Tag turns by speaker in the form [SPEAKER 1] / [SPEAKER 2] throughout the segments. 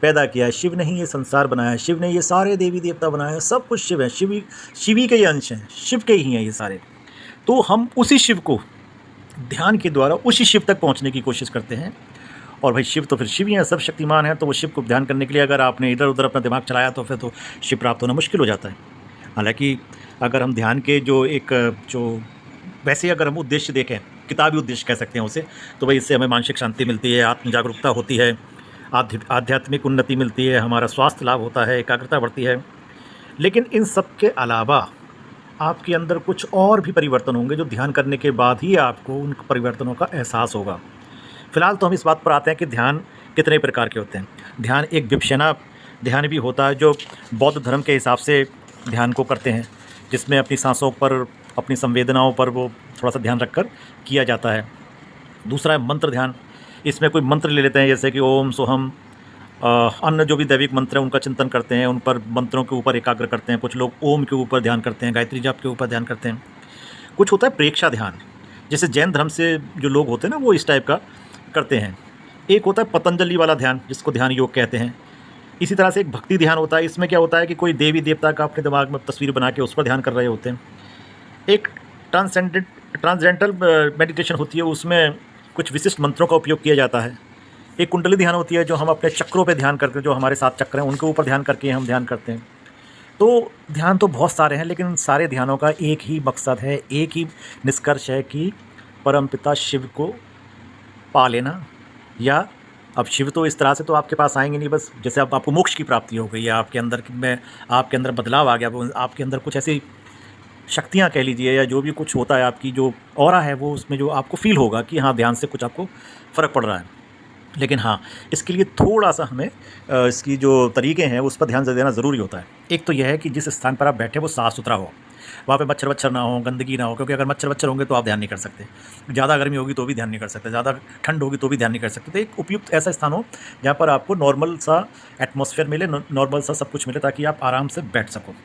[SPEAKER 1] पैदा किया है, शिव ने ही ये संसार बनाया है, शिव ने ये सारे देवी देवता बनाए हैं, सब कुछ शिव है, शिव ही के ये अंश हैं, शिव के ही हैं ये सारे। तो हम उसी शिव को ध्यान के द्वारा उसी शिव तक पहुंचने की कोशिश करते हैं। और भाई शिव तो फिर शिव ही हैं, सब शक्तिमान हैं, तो वो शिव को ध्यान करने के लिए अगर आपने इधर उधर अपना दिमाग चलाया तो फिर तो शिव प्राप्त होना मुश्किल हो जाता है। हालांकि अगर हम ध्यान के जो वैसे अगर हम उद्देश्य देखें, किताबी उद्देश्य कह सकते हैं उसे, तो भाई इससे हमें मानसिक शांति मिलती है, आत्म जागरूकता होती है, आध्यात्मिक उन्नति मिलती है, हमारा स्वास्थ्य लाभ होता है, एकाग्रता बढ़ती है। लेकिन इन सब के अलावा आपके अंदर कुछ और भी परिवर्तन होंगे जो ध्यान करने के बाद ही आपको उन परिवर्तनों का एहसास होगा। फ़िलहाल तो हम इस बात पर आते हैं कि ध्यान कितने प्रकार के होते हैं। ध्यान एक विपश्यना ध्यान भी होता है जो बौद्ध धर्म के हिसाब से ध्यान को करते हैं, जिसमें अपनी सांसों पर, अपनी संवेदनाओं पर वो थोड़ा सा ध्यान रखकर किया जाता है। दूसरा है मंत्र ध्यान। इसमें कोई मंत्र ले लेते हैं, जैसे कि ओम सोहम, अन्य जो भी दैविक मंत्र हैं उनका चिंतन करते हैं, उन पर मंत्रों के ऊपर एकाग्र करते हैं। कुछ लोग ओम के ऊपर ध्यान करते हैं, गायत्री जाप के ऊपर ध्यान करते हैं। कुछ होता है प्रेक्षा ध्यान, जैसे जैन धर्म से जो लोग होते हैं ना वो इस टाइप का करते हैं। एक होता है पतंजलि वाला ध्यान, जिसको ध्यान योग कहते हैं। इसी तरह से एक भक्ति ध्यान होता है। इसमें क्या होता है कि कोई देवी देवता का अपने दिमाग में तस्वीर बना के उस पर ध्यान कर रहे होते हैं। एक ट्रांसजेंडल मेडिटेशन होती है, उसमें कुछ विशिष्ट मंत्रों का उपयोग किया जाता है। एक कुंडली ध्यान होती है जो हम अपने चक्रों पे ध्यान करके, जो हमारे 7 चक्र हैं उनके ऊपर ध्यान करके हम ध्यान करते हैं। तो ध्यान तो बहुत सारे हैं, लेकिन सारे ध्यानों का एक ही मकसद है, एक ही निष्कर्ष है कि परमपिता शिव को पा लेना। या अब शिव तो इस तरह से तो आपके पास आएंगे नहीं, बस जैसे अब आपको मोक्ष की प्राप्ति हो गई है, आपके अंदर में आपके अंदर बदलाव आ गया, आपके अंदर कुछ ऐसी शक्तियाँ कह लीजिए या जो भी कुछ होता है, आपकी जो ऑरा है वो उसमें जो आपको फील होगा कि हाँ ध्यान से कुछ आपको फ़र्क पड़ रहा है। लेकिन हाँ, इसके लिए थोड़ा सा हमें इसकी जो तरीके हैं उस पर ध्यान देना ज़रूरी होता है। एक तो यह है कि जिस स्थान पर आप बैठे वो साफ़ सुथरा हो, वहाँ पे मच्छर वच्छर ना हो, गंदगी ना हो, क्योंकि अगर मच्छर वच्छर होंगे तो आप ध्यान नहीं कर सकते। ज़्यादा गर्मी होगी तो भी ध्यान नहीं कर सकते, ज़्यादा ठंड होगी तो भी ध्यान नहीं कर सकते। तो एक उपयुक्त ऐसा स्थान हो जहाँ पर आपको नॉर्मल सा एटमॉस्फेयर मिले, नॉर्मल सा सब कुछ मिले, ताकि आप आराम से बैठ सको।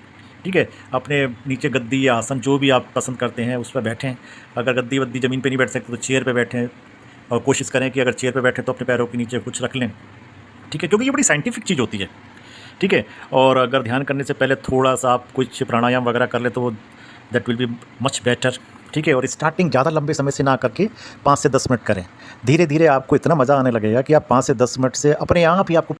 [SPEAKER 1] ठीक है, अपने नीचे गद्दी या आसन जो भी आप पसंद करते हैं उस पर बैठें। अगर गद्दी वद्दी ज़मीन पे नहीं बैठ सकते तो चेयर पे बैठें, और कोशिश करें कि अगर चेयर पे बैठें तो अपने पैरों के नीचे कुछ रख लें। ठीक है, क्योंकि ये बड़ी साइंटिफिक चीज़ होती है। ठीक है, और अगर ध्यान करने से पहले थोड़ा सा आप कुछ प्राणायाम वगैरह कर ले तो वो that will be much better. ठीक है, और स्टार्टिंग ज़्यादा लंबे समय से ना करके 5 से 10 मिनट करें। धीरे धीरे आपको इतना मज़ा आने लगेगा कि आप 5 से 10 मिनट से अपने आप ही आपको